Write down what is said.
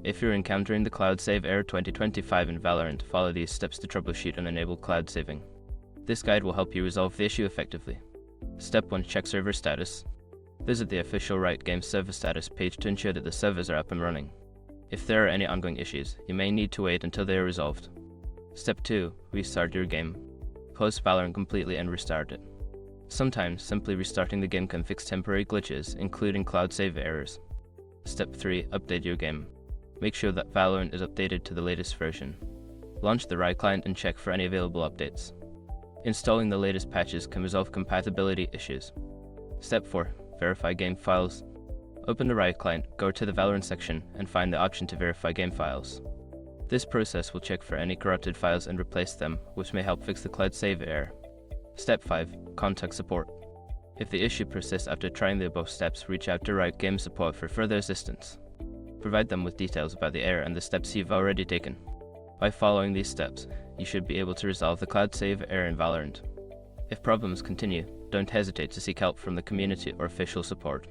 If you're encountering the Cloud Save Error 2025 in Valorant, follow these steps to troubleshoot and enable cloud saving. This guide will help you resolve the issue effectively. Step 1. Check server status. Visit the official Riot Games server status page to ensure that the servers are up and running. If there are any ongoing issues, you may need to wait until they are resolved. Step 2. Restart your game. Close Valorant completely and restart it. Sometimes, simply restarting the game can fix temporary glitches, including cloud save errors. Step 3. Update your game. Make sure that Valorant is updated to the latest version. Launch the Riot client and check for any available updates. Installing the latest patches can resolve compatibility issues. Step 4. Verify game files. Open the Riot client, go to the Valorant section, and find the option to verify game files. This process will check for any corrupted files and replace them, which may help fix the cloud save error. Step 5. Contact support. If the issue persists after trying the above steps, reach out to Riot Games support for further assistance. Provide them with details about the error and the steps you've already taken. By following these steps, you should be able to resolve the cloud save error in Valorant. If problems continue, don't hesitate to seek help from the community or official support.